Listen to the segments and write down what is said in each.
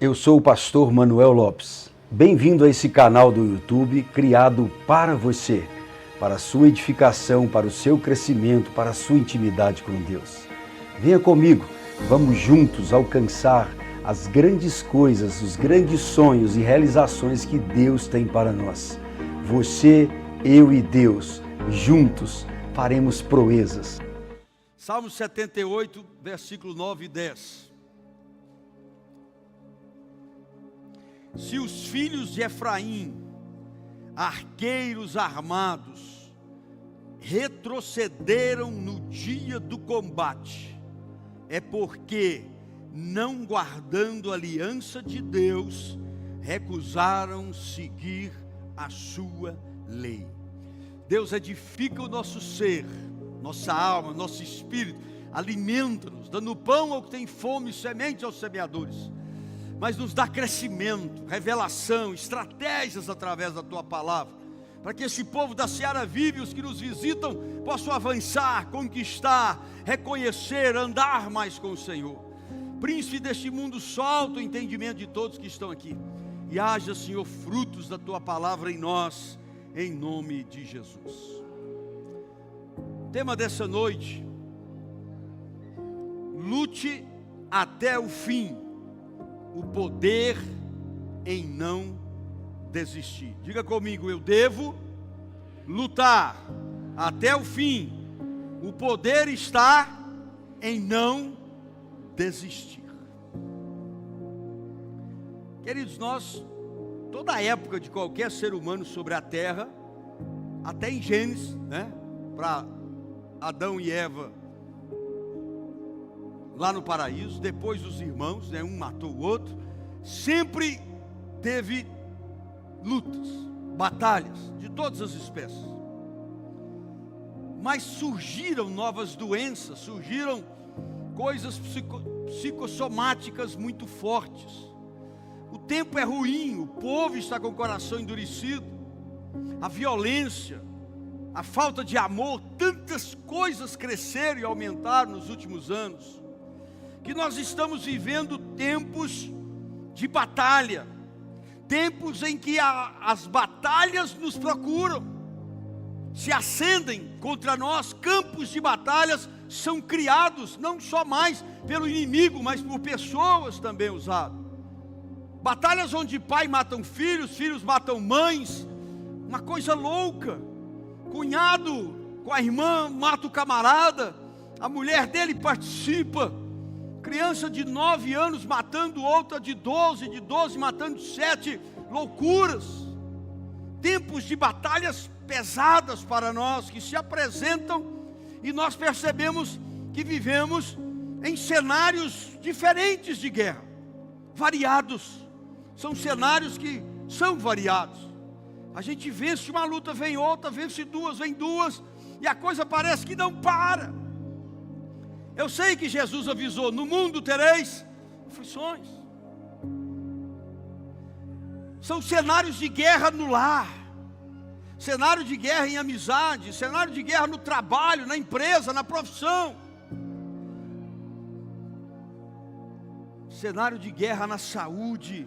Eu sou o pastor Manuel Lopes. Bem-vindo a esse canal do YouTube criado para você, para a sua edificação, para o seu crescimento, para a sua intimidade com Deus. Venha comigo, vamos juntos alcançar as grandes coisas, os grandes sonhos e realizações que Deus tem para nós. Você, eu e Deus, juntos faremos proezas. Salmo 78, versículo 9 e 10. Se os filhos de Efraim, arqueiros armados, retrocederam no dia do combate, é porque, não guardando a aliança de Deus, recusaram seguir a sua lei. Deus edifica o nosso ser, nossa alma, nosso espírito, alimenta-nos, dando pão ao que tem fome, semente aos semeadores. Mas nos dá crescimento, revelação, estratégias através da Tua palavra, para que esse povo da Seara Vive, os que nos visitam, possam avançar, conquistar, reconhecer, andar mais com o Senhor. Príncipe deste mundo, solta o entendimento de todos que estão aqui, e haja, Senhor, frutos da Tua palavra em nós, em nome de Jesus. O tema dessa noite: lute até o fim. O poder em não desistir. Diga comigo: eu devo lutar até o fim. O poder está em não desistir. Queridos, toda a época de qualquer ser humano sobre a terra, até em Gênesis, para Adão e Eva, lá no paraíso, depois dos irmãos, um matou o outro, sempre teve lutas, batalhas, de todas as espécies. Mas surgiram novas doenças, surgiram coisas psicossomáticas muito fortes. O tempo é ruim, o povo está com o coração endurecido, a violência, a falta de amor, tantas coisas cresceram e aumentaram nos últimos anos, que nós estamos vivendo tempos de batalha, tempos em que as batalhas nos procuram, se acendem contra nós, campos de batalhas são criados, não só mais pelo inimigo, mas por pessoas também usadas. Batalhas onde pai matam filhos, filhos matam mães, uma coisa louca. Cunhado com a irmã mata o camarada, a mulher dele participa. Criança de 9 anos matando outra de 12, de 12 matando 7, loucuras. Tempos de batalhas pesadas para nós, que se apresentam, e nós percebemos que vivemos em cenários diferentes de guerra, variados. São cenários que são variados. A gente vence uma luta, vem outra, vence duas, vem duas, e a coisa parece que não para. Eu sei que Jesus avisou: no mundo tereis aflições. São cenários de guerra no lar, cenário de guerra em amizade, cenário de guerra no trabalho, na empresa, na profissão, cenário de guerra na saúde,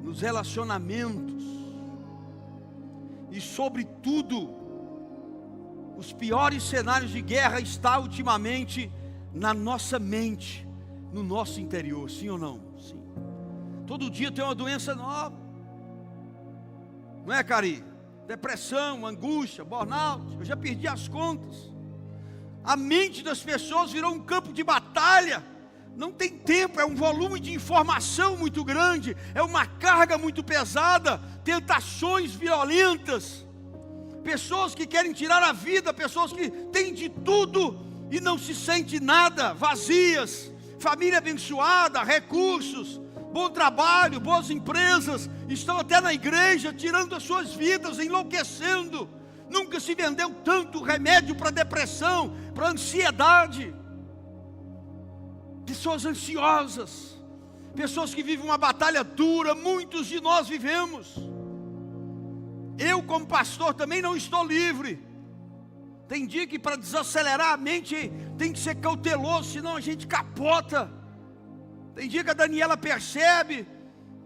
nos relacionamentos, e sobretudo, os piores cenários de guerra estão ultimamente na nossa mente, no nosso interior, sim ou não? Sim. Todo dia tem uma doença nova, não é, Cari? Depressão, angústia, burnout, eu já perdi as contas. A mente das pessoas virou um campo de batalha, não tem tempo, é um volume de informação muito grande, é uma carga muito pesada, tentações violentas, pessoas que querem tirar a vida, pessoas que têm de tudo e não se sentem nada, vazias, família abençoada, recursos, bom trabalho, boas empresas, estão até na igreja tirando as suas vidas, enlouquecendo. Nunca se vendeu tanto remédio para depressão, para ansiedade. Pessoas ansiosas, pessoas que vivem uma batalha dura, muitos de nós vivemos. Eu, como pastor, também não estou livre. Tem dia que para desacelerar a mente tem que ser cauteloso, senão a gente capota. Tem dia que a Daniela percebe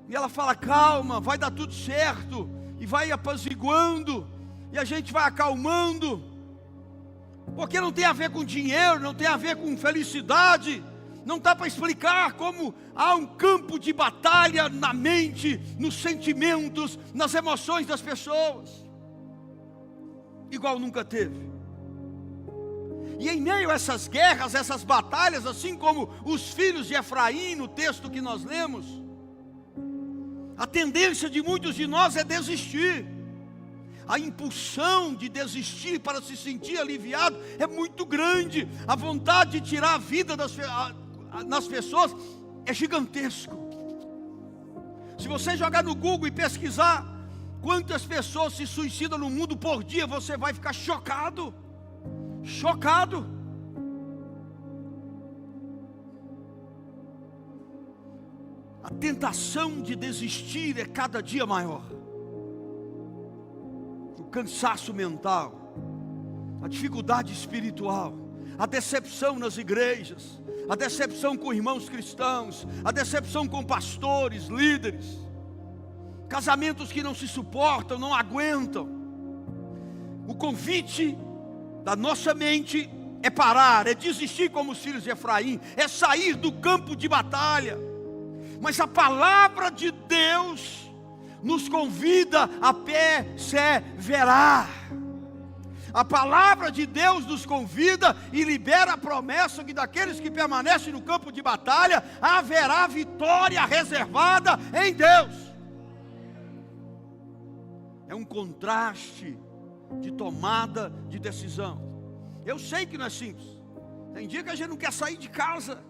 e ela fala: calma, vai dar tudo certo, e vai apaziguando, e a gente vai acalmando, porque não tem a ver com dinheiro, não tem a ver com felicidade. Não dá para explicar como há um campo de batalha na mente, nos sentimentos, nas emoções das pessoas, igual nunca teve. E em meio a essas guerras, essas batalhas, assim como os filhos de Efraim, no texto que nós lemos, a tendência de muitos de nós é desistir. A impulsão de desistir para se sentir aliviado é muito grande. A vontade de tirar a vida nas pessoas é gigantesco. Se você jogar no Google e pesquisar quantas pessoas se suicidam no mundo por dia, você vai ficar chocado. Chocado. A tentação de desistir é cada dia maior. O cansaço mental, a dificuldade espiritual, a decepção nas igrejas, a decepção com irmãos cristãos, a decepção com pastores, líderes, casamentos que não se suportam, não aguentam. O convite da nossa mente é parar, é desistir como os filhos de Efraim, é sair do campo de batalha. Mas a palavra de Deus nos convida a perseverar. A palavra de Deus nos convida e libera a promessa que daqueles que permanecem no campo de batalha haverá vitória reservada em Deus. É um contraste de tomada de decisão. Eu sei que não é simples. Tem dia que a gente não quer sair de casa.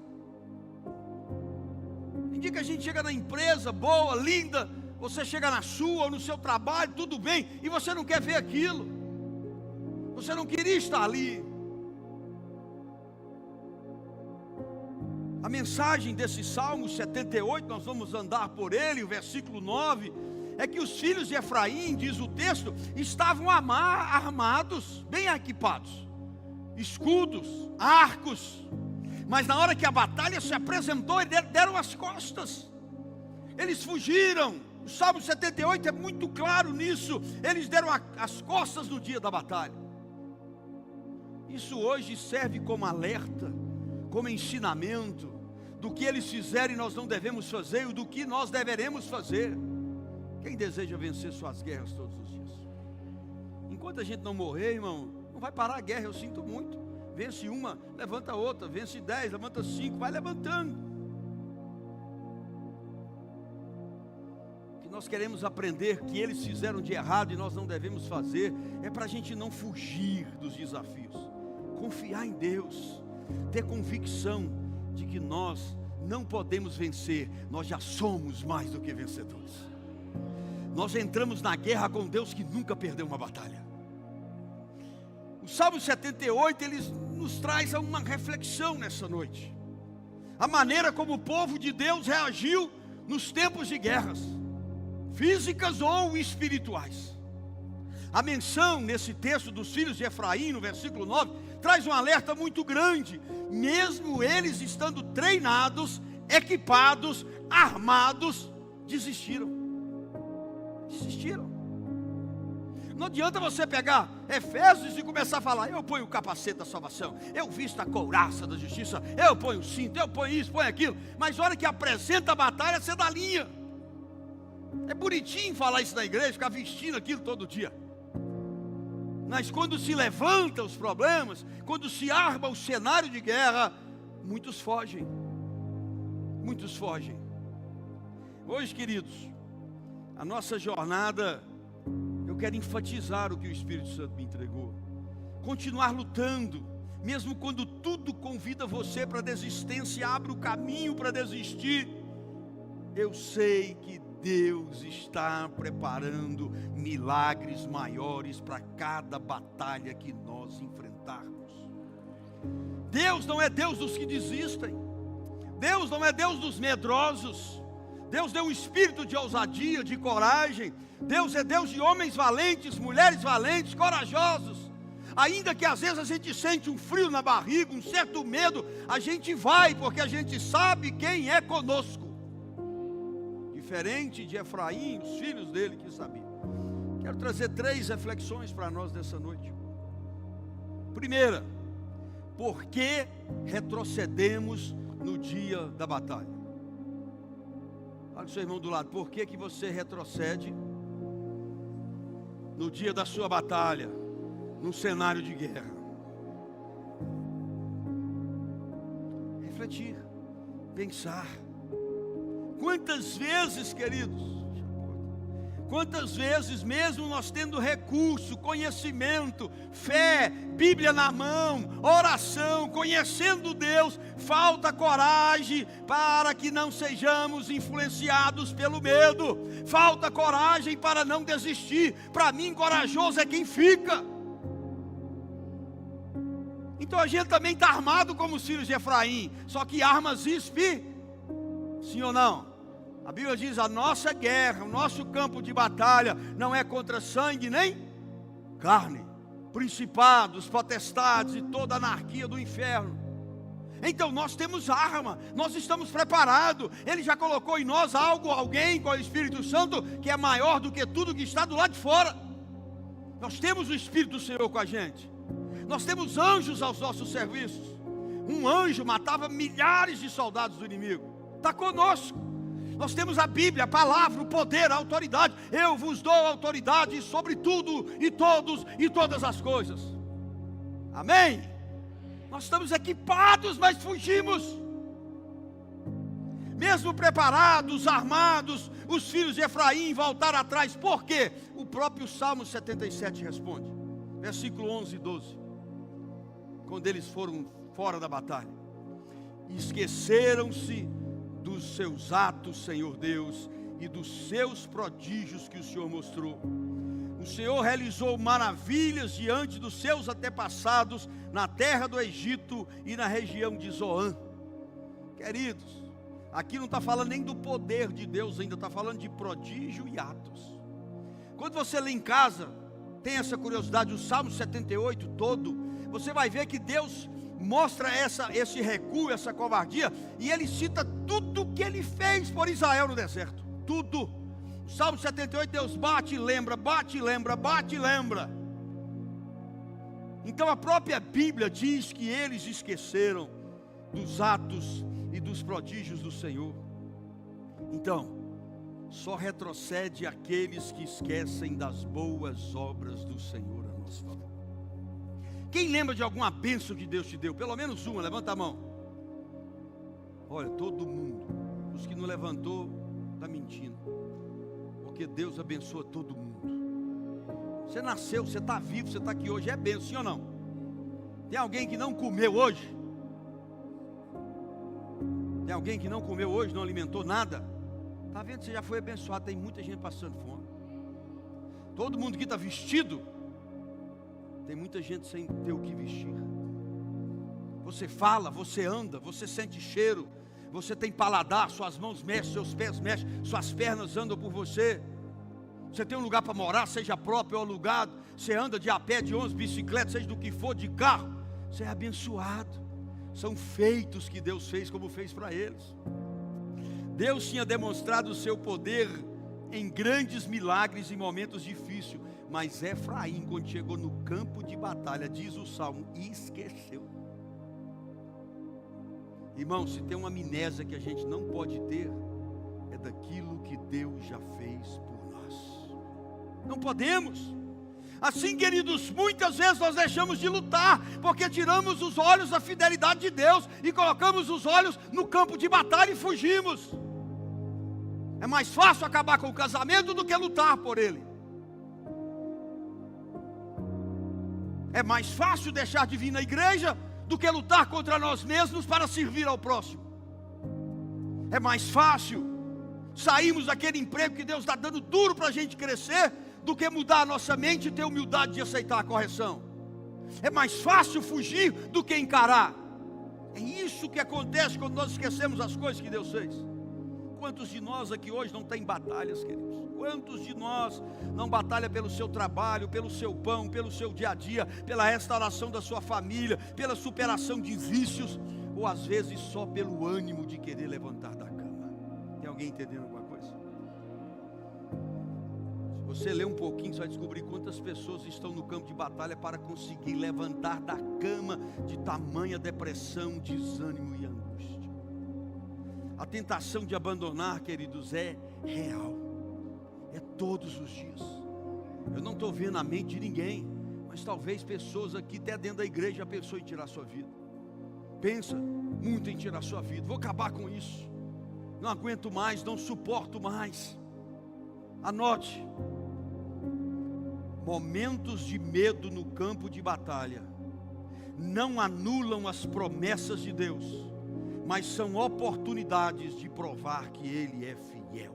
Tem dia que a gente chega na empresa boa, linda, você chega na sua ou no seu trabalho, tudo bem, e você não quer ver aquilo. Você não queria estar ali. A mensagem desse Salmo 78, nós vamos andar por ele, o versículo 9, é que os filhos de Efraim, diz o texto, estavam armados, bem equipados, escudos, arcos, mas na hora que a batalha se apresentou, eles deram as costas, eles fugiram. O Salmo 78 é muito claro nisso, eles deram as costas no dia da batalha. Isso hoje serve como alerta, como ensinamento do que eles fizeram e nós não devemos fazer, e do que nós deveremos fazer. Quem deseja vencer suas guerras todos os dias? Enquanto a gente não morrer, irmão, não vai parar a guerra, eu sinto muito. Vence uma, levanta outra, vence 10, levanta 5, vai levantando. O que nós queremos aprender que eles fizeram de errado e nós não devemos fazer, é para a gente não fugir dos desafios. Confiar em Deus, ter convicção de que nós não podemos vencer, nós já somos mais do que vencedores. Nós entramos na guerra com Deus que nunca perdeu uma batalha. O Salmo 78, ele nos traz uma reflexão nessa noite. A maneira como o povo de Deus reagiu nos tempos de guerras, físicas ou espirituais. A menção nesse texto dos filhos de Efraim, no versículo 9, traz um alerta muito grande. Mesmo eles estando treinados, equipados, armados, desistiram. Não adianta você pegar Efésios e começar a falar: eu ponho o capacete da salvação, eu visto a couraça da justiça, eu ponho o cinto, eu ponho isso, ponho aquilo. Mas na hora que apresenta a batalha, você dá linha. É bonitinho falar isso na igreja, ficar vestindo aquilo todo dia. Mas quando se levantam os problemas, quando se arma o cenário de guerra, muitos fogem. Muitos fogem. Hoje, queridos, a nossa jornada, eu quero enfatizar o que o Espírito Santo me entregou. Continuar lutando, mesmo quando tudo convida você para a desistência, abre o caminho para desistir. Eu sei que Deus está preparando milagres maiores para cada batalha que nós enfrentarmos. Deus não é Deus dos que desistem. Deus não é Deus dos medrosos. Deus deu um espírito de ousadia, de coragem. Deus é Deus de homens valentes, mulheres valentes, corajosos. ainda que às vezes a gente sente um frio na barriga, um certo medo, a gente vai, porque a gente sabe quem é conosco. Diferente de Efraim, os filhos dele que sabiam. Quero trazer 3 reflexões para nós nessa noite. Primeira, por que retrocedemos no dia da batalha? Fala com o seu irmão do lado, por que você retrocede no dia da sua batalha, num cenário de guerra? Refletir, pensar. Quantas vezes, queridos, quantas vezes, mesmo nós tendo recurso, conhecimento, fé, Bíblia na mão, oração, conhecendo Deus, falta coragem para que não sejamos influenciados pelo medo, falta coragem para não desistir. Para mim, corajoso é quem fica. Então a gente também está armado como os filhos de Efraim, só que armas sim ou não? A Bíblia diz, a nossa guerra, o nosso campo de batalha não é contra sangue nem carne, principados, potestades e toda a anarquia do inferno. Então nós temos arma, nós estamos preparados. Ele já colocou em nós alguém com o Espírito Santo que é maior do que tudo que está do lado de fora. Nós temos o Espírito do Senhor com a gente. Nós temos anjos aos nossos serviços. Um anjo matava milhares de soldados do inimigo. Está conosco. Nós temos a Bíblia, a palavra, o poder, a autoridade. Eu vos dou autoridade sobre tudo e todos e todas as coisas. Amém? Nós estamos equipados, mas fugimos. Mesmo preparados, armados, os filhos de Efraim voltaram atrás. Por quê? O próprio Salmo 77 responde. Versículo 11 e 12. Quando eles foram fora da batalha. Esqueceram-se dos seus atos, Senhor Deus, e dos seus prodígios que o Senhor mostrou. O Senhor realizou maravilhas diante dos seus antepassados na terra do Egito e na região de Zoan. Queridos, aqui não está falando nem do poder de Deus ainda, está falando de prodígio e atos. Quando você lê em casa, tem essa curiosidade, o Salmo 78 todo, você vai ver que Deus mostra esse recuo, essa covardia, e ele cita tudo que ele fez por Israel no deserto, tudo. O Salmo 78, Deus bate e lembra, bate e lembra, bate e lembra. Então a própria Bíblia diz que eles esqueceram dos atos e dos prodígios do Senhor. Então, só retrocede aqueles que esquecem das boas obras do Senhor a nosso favor. Quem lembra de alguma bênção que Deus te deu? Pelo menos uma, levanta a mão. Olha, todo mundo. Os que não levantou, está mentindo. Porque Deus abençoa todo mundo. Você nasceu, você está vivo, você está aqui hoje, é bênção, sim ou não? Tem alguém que não comeu hoje? Tem alguém que não comeu hoje, não alimentou nada? Está vendo? Você já foi abençoado, tem muita gente passando fome. Todo mundo que está vestido, tem muita gente sem ter o que vestir. Você fala, você anda, você sente cheiro, você tem paladar, suas mãos mexem, seus pés mexem, suas pernas andam por você. Você tem um lugar para morar, seja próprio ou alugado. Você anda de a pé, de ônibus, bicicleta, seja do que for, de carro. Você é abençoado. São feitos que Deus fez como fez para eles. Deus tinha demonstrado o seu poder em grandes milagres em momentos difíceis. Mas Efraim, quando chegou no campo de batalha, diz o Salmo, esqueceu. Irmão, se tem uma amnésia que a gente não pode ter, é daquilo que Deus já fez por nós. Não podemos. Assim, queridos, muitas vezes nós deixamos de lutar, porque tiramos os olhos da fidelidade de Deus e colocamos os olhos no campo de batalha e fugimos. É mais fácil acabar com o casamento do que lutar por ele. É mais fácil deixar de vir na igreja do que lutar contra nós mesmos para servir ao próximo. É mais fácil sairmos daquele emprego que Deus está dando duro para a gente crescer, do que mudar a nossa mente e ter humildade de aceitar a correção. É mais fácil fugir do que encarar. É isso que acontece quando nós esquecemos as coisas que Deus fez. Quantos de nós aqui hoje não tem batalhas, queridos? Quantos de nós não batalha pelo seu trabalho, pelo seu pão, pelo seu dia a dia, pela restauração da sua família, pela superação de vícios, ou às vezes só pelo ânimo de querer levantar da cama? Tem alguém entendendo alguma coisa? Se você ler um pouquinho, você vai descobrir quantas pessoas estão no campo de batalha para conseguir levantar da cama de tamanha depressão, desânimo e angústia. A tentação de abandonar, queridos, é real. É todos os dias. Eu não estou vendo a mente de ninguém, mas talvez pessoas aqui, até dentro da igreja, já pensou em tirar sua vida. Pensa muito em tirar sua vida. Vou acabar com isso. Não aguento mais, não suporto mais. Anote. Momentos de medo no campo de batalha não anulam as promessas de Deus, mas são oportunidades de provar que Ele é fiel.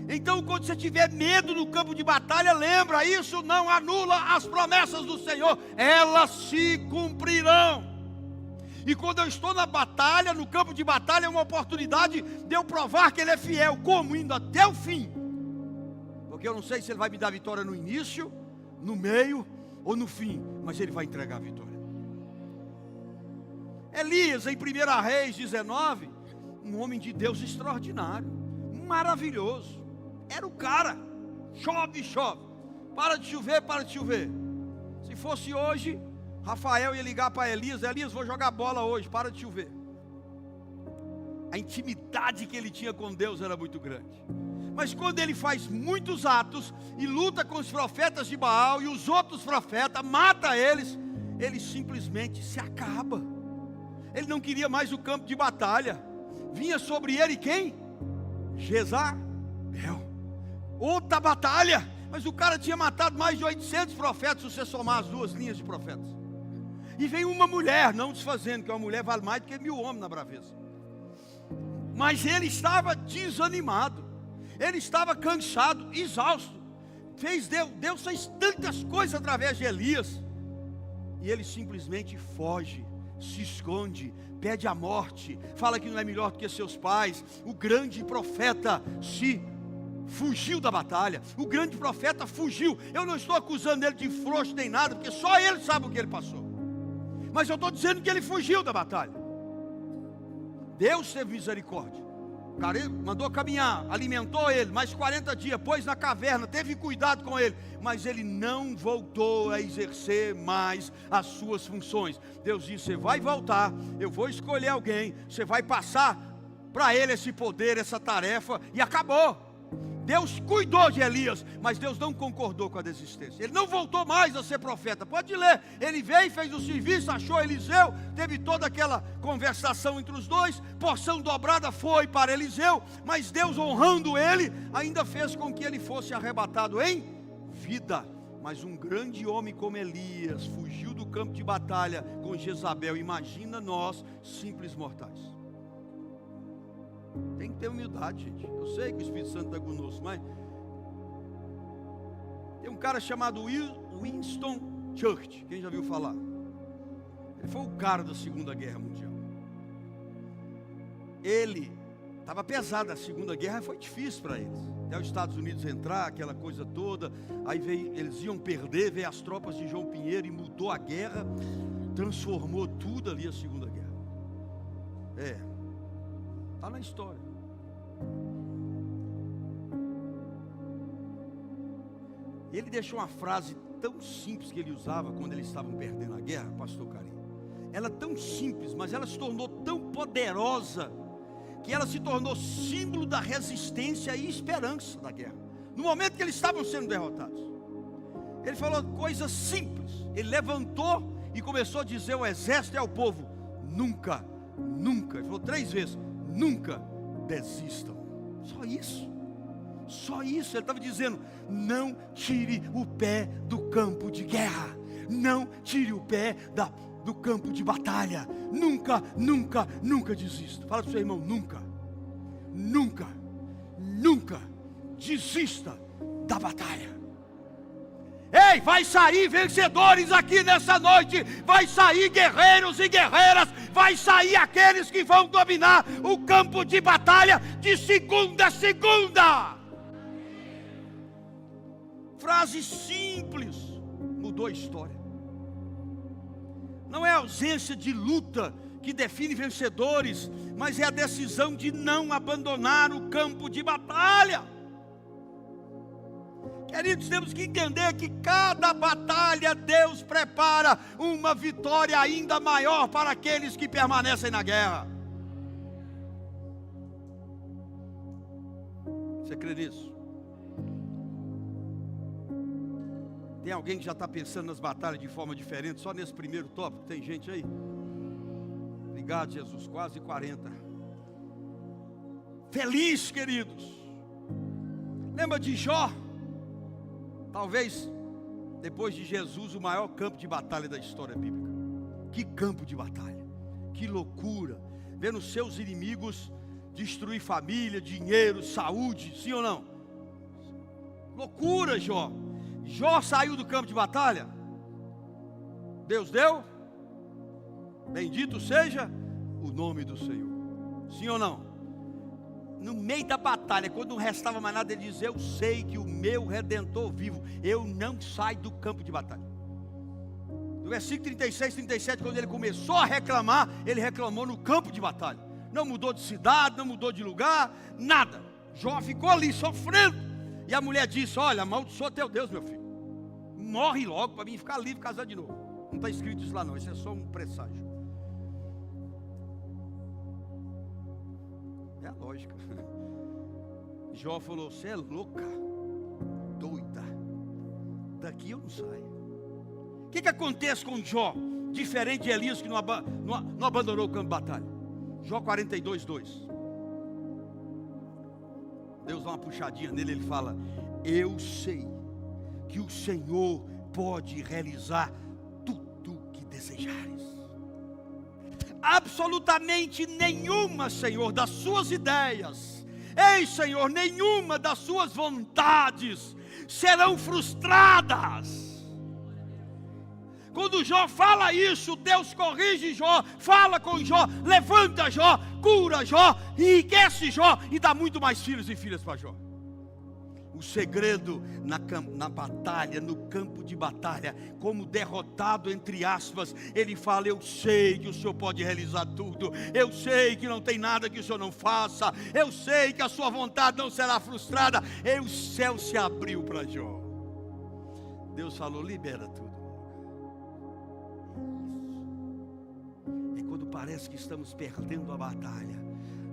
Então, quando você tiver medo no campo de batalha, lembra, isso não anula as promessas do Senhor, elas se cumprirão. E quando eu estou na batalha, no campo de batalha, é uma oportunidade de eu provar que Ele é fiel. Como? Indo até o fim. Porque eu não sei se Ele vai me dar vitória no início, no meio ou no fim, mas Ele vai entregar a vitória. Elias, em 1 Reis 19, um homem de Deus extraordinário, maravilhoso. Era o cara. Chove, chove. Para de chover, para de chover. Se fosse hoje, Rafael ia ligar para Elias: Elias, vou jogar bola hoje, para de chover. A intimidade que ele tinha com Deus era muito grande. Mas quando ele faz muitos atos e luta com os profetas de Baal e os outros profetas, mata eles, ele simplesmente se acaba. Ele não queria mais o campo de batalha. Vinha sobre ele quem? Jezabel. Outra batalha. Mas o cara tinha matado mais de 800 profetas, se você somar as duas linhas de profetas. E vem uma mulher, não desfazendo, que uma mulher vale mais do que 1000 homens na braveza. Mas ele estava desanimado. Ele estava cansado, exausto. Deus fez tantas coisas através de Elias. E ele simplesmente foge, se esconde, pede a morte, fala que não é melhor do que seus pais. O grande profeta fugiu da batalha. O grande profeta fugiu. Eu não estou acusando ele de frouxo nem nada, porque só ele sabe o que ele passou. Mas eu estou dizendo que ele fugiu da batalha. Deus teve misericórdia. O cara mandou caminhar, alimentou ele, mais 40 dias, pôs na caverna, teve cuidado com ele, mas ele não voltou a exercer mais as suas funções. Deus disse: você vai voltar, eu vou escolher alguém, você vai passar para ele esse poder, essa tarefa, e acabou. Deus cuidou de Elias, mas Deus não concordou com a desistência. Ele não voltou mais a ser profeta. Pode ler, ele veio, fez o serviço, achou Eliseu, teve toda aquela conversação entre os dois, porção dobrada foi para Eliseu, mas Deus, honrando ele, ainda fez com que ele fosse arrebatado em vida. Mas um grande homem como Elias fugiu do campo de batalha com Jezabel. Imagina nós, simples mortais. Tem que ter humildade, gente. Eu sei que o Espírito Santo está conosco, mas tem um cara chamado Winston Churchill. Quem já viu falar? Ele foi o cara da Segunda Guerra Mundial. Ele estava pesado. A Segunda Guerra foi difícil para eles. Até os Estados Unidos entrar, aquela coisa toda. Aí eles iam perder, veio as tropas de João Pinheiro e mudou a guerra, transformou tudo ali a Segunda Guerra. Está na história. Ele deixou uma frase tão simples que ele usava quando eles estavam perdendo a guerra, pastor Carinho. Ela é tão simples, mas ela se tornou tão poderosa, que ela se tornou símbolo da resistência e esperança da guerra. No momento que eles estavam sendo derrotados, ele falou coisas simples. Ele levantou e começou a dizer ao exército e ao povo: nunca, nunca, ele falou 3 vezes, nunca desistam. Só isso. Só isso. Ele estava dizendo: não tire o pé do campo de guerra. Não tire o pé do campo de batalha. Nunca, nunca, nunca desista. Fala para o seu irmão: nunca, nunca, nunca desista da batalha. Ei, vai sair vencedores aqui nessa noite. Vai sair guerreiros e guerreiras vai sair aqueles que vão dominar o campo de batalha de segunda a segunda. Frase simples, mudou a história. Não é a ausência de luta que define vencedores, mas é a decisão de não abandonar o campo de batalha. Queridos, temos que entender que cada batalha Deus prepara uma vitória ainda maior para aqueles que permanecem na guerra. Você crê nisso? Tem alguém que já está pensando nas batalhas de forma diferente, só nesse primeiro tópico? Tem gente aí? Obrigado, Jesus, quase 40. Feliz, queridos. Lembra de Jó? Talvez, depois de Jesus, o maior campo de batalha da história bíblica. Que campo de batalha, que loucura, vendo seus inimigos destruir família, dinheiro, saúde, sim ou não? Loucura, Jó. Jó saiu do campo de batalha, Deus deu, bendito seja o nome do Senhor, sim ou não? No meio da batalha, quando não restava mais nada, ele diz: eu sei que o meu Redentor vivo, eu não saio do campo de batalha. No versículo 36, 37, quando ele começou a reclamar, ele reclamou no campo de batalha. Não mudou de cidade, não mudou de lugar, nada. Jó ficou ali sofrendo. E a mulher disse: olha, amaldiçoa teu Deus, meu filho, morre logo para mim ficar livre e casar de novo. Não está escrito isso lá não, isso é só um presságio. É a lógica. Jó falou: você é louca, doida, daqui eu não saio. O que acontece com Jó, diferente de Elias, que não abandonou o campo de batalha? Jó 42, 2. Deus dá uma puxadinha nele, ele fala: eu sei que o Senhor pode realizar tudo o que desejares. Absolutamente nenhuma, Senhor, das suas ideias, ei, Senhor, nenhuma das suas vontades serão frustradas. Quando Jó fala isso, Deus corrige Jó, fala com Jó, levanta Jó, cura Jó, enriquece Jó e dá muito mais filhos e filhas para Jó. O segredo na batalha, no campo de batalha, como derrotado entre aspas, ele fala: eu sei que o Senhor pode realizar tudo, eu sei que não tem nada que o Senhor não faça, eu sei que a sua vontade não será frustrada. E o céu se abriu para Jó. Deus falou: libera tudo. É quando parece que estamos perdendo a batalha,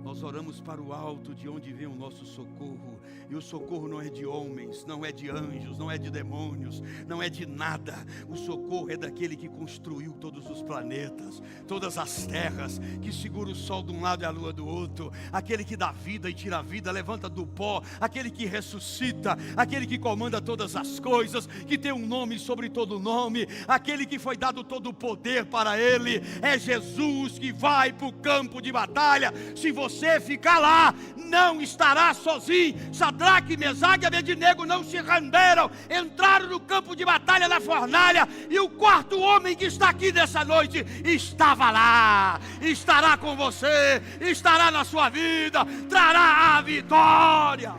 nós oramos para o alto, de onde vem o nosso socorro. E o socorro não é de homens, não é de anjos, não é de demônios, não é de nada. O socorro é daquele que construiu todos os planetas, todas as terras, que segura o sol de um lado e a lua do outro, aquele que dá vida e tira a vida, levanta do pó, aquele que ressuscita, aquele que comanda todas as coisas, que tem um nome sobre todo nome, aquele que foi dado todo o poder para ele. É Jesus que vai para o campo de batalha. Se você ficar lá, não estará sozinho. Sadraque, Mesaque e Abednego não se renderam, entraram no campo de batalha da fornalha, e o quarto homem que está aqui nessa noite estava lá, estará com você, estará na sua vida, trará a vitória.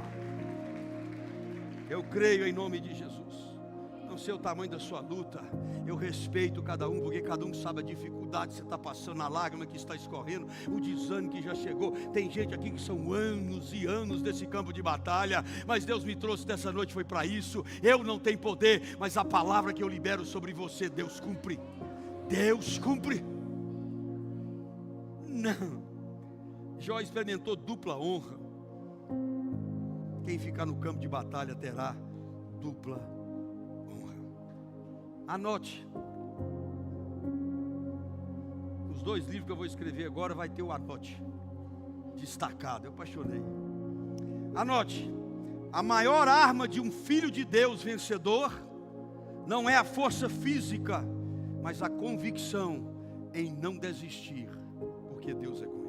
Eu creio em nome de Jesus. Não sei o tamanho da sua luta, eu respeito cada um, porque cada um sabe a dificuldade que você está passando, a lágrima que está escorrendo, o desânimo que já chegou. Tem gente aqui que são anos e anos desse campo de batalha, mas Deus me trouxe dessa noite, foi para isso. Eu não tenho poder, mas a palavra que eu libero sobre você, Deus cumpre. Deus cumpre. Não. Jó experimentou dupla honra. Quem ficar no campo de batalha terá dupla honra. Anote. Os 2 livros que eu vou escrever agora vai ter o anote destacado. Eu apaixonei. Anote. A maior arma de um filho de Deus vencedor não é a força física, mas a convicção em não desistir, porque Deus é com ele.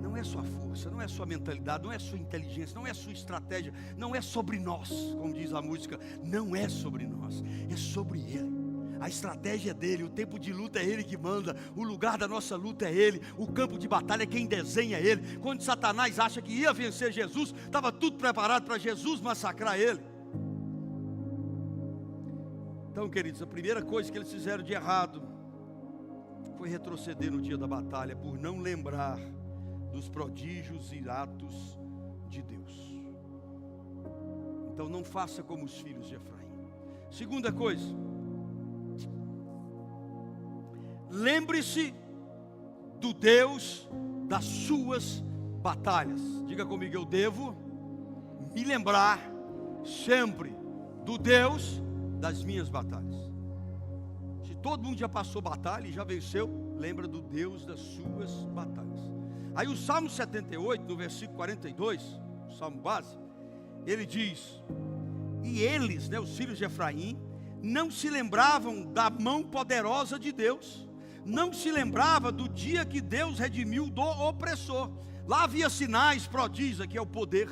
Não é sua força, não é sua mentalidade, não é sua inteligência, não é sua estratégia, não é sobre nós, como diz a música, não é sobre nós, é sobre Ele. A estratégia é dele, o tempo de luta é ele que manda, o lugar da nossa luta é ele, o campo de batalha quem desenha é ele. Quando Satanás acha que ia vencer Jesus, estava tudo preparado para Jesus massacrar ele. Então, queridos, a primeira coisa que eles fizeram de errado foi retroceder no dia da batalha, por não lembrar dos prodígios e atos de Deus. Então não faça como os filhos de Efraim. Segunda coisa, lembre-se do Deus das suas batalhas. Diga comigo, eu devo me lembrar sempre do Deus das minhas batalhas. Se todo mundo já passou batalha e já venceu, lembra do Deus das suas batalhas. Aí o Salmo 78, no versículo 42, o Salmo base, ele diz: e eles, os filhos de Efraim, não se lembravam da mão poderosa de Deus, não se lembrava do dia que Deus redimiu do opressor. Lá havia sinais, prodígios, aqui é o poder.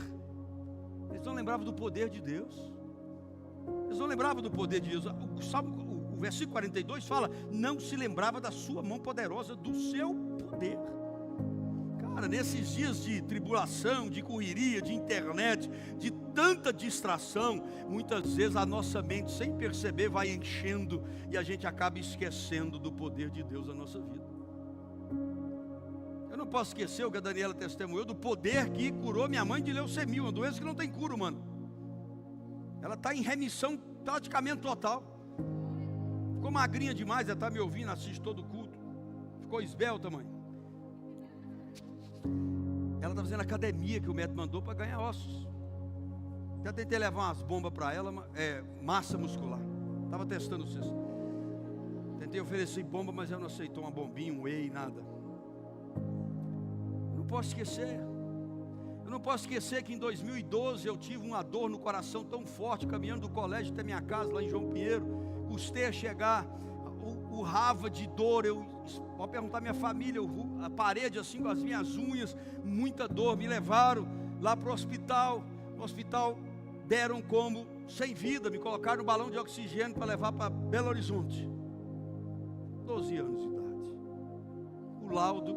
Eles não lembravam do poder de Deus. Eles não lembravam do poder de Deus. O versículo 42 fala: não se lembrava da sua mão poderosa, do seu poder. Cara, nesses dias de tribulação, de correria, de internet, de tanta distração, muitas vezes a nossa mente, sem perceber, vai enchendo e a gente acaba esquecendo do poder de Deus na nossa vida. Eu não posso esquecer o que a Daniela testemunhou do poder que curou minha mãe de leucemia, uma doença que não tem cura, mano. Ela está em remissão praticamente total. Ficou magrinha demais, ela está me ouvindo, assiste todo o culto. Ficou esbelta, mãe. Ela está fazendo academia que o médico mandou para ganhar ossos. Já tentei levar umas bombas para ela, massa muscular. Estava testando o cesto. Tentei oferecer bomba, mas ela não aceitou uma bombinha, um whey, nada. Não posso esquecer. Eu não posso esquecer que em 2012 eu tive uma dor no coração tão forte, caminhando do colégio até minha casa, lá em João Pinheiro. Custei a chegar, urrava de dor. Pode perguntar à minha família, a parede assim com as minhas unhas, muita dor. Me levaram lá para o hospital. No hospital deram como sem vida, me colocaram no balão de oxigênio para levar para Belo Horizonte. 12 anos de idade. O laudo,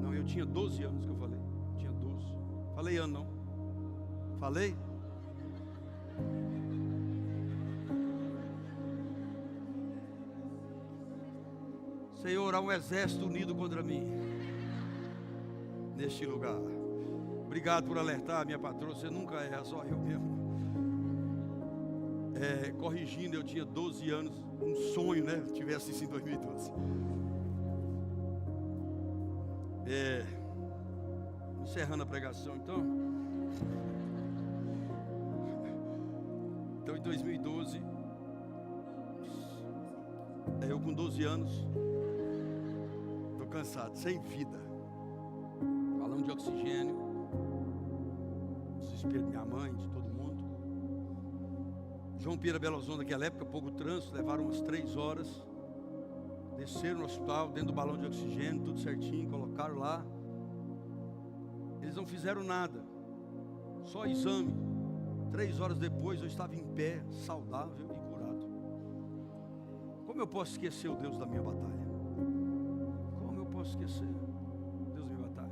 Não, eu tinha 12 anos que eu falei. Tinha 12. Falei ano não. Falei? Senhor, há um exército unido contra mim neste lugar. Obrigado por alertar, minha patroa. Você nunca erra, só eu mesmo. Corrigindo, eu tinha 12 anos. Um sonho, né? Tivesse isso em 2012. Encerrando a pregação, então. Então, em 2012, eu com 12 anos, estou cansado, sem vida, balão de oxigênio, desespero de minha mãe, de todo mundo. João Pinheiro, Belo Horizonte, naquela época, pouco trânsito, levaram umas 3 horas, desceram no hospital, dentro do balão de oxigênio, tudo certinho, colocaram lá. Eles não fizeram nada, só exame. 3 horas depois eu estava em pé, saudável e curado. Como eu posso esquecer o Deus da minha batalha? Como eu posso esquecer o Deus da minha batalha?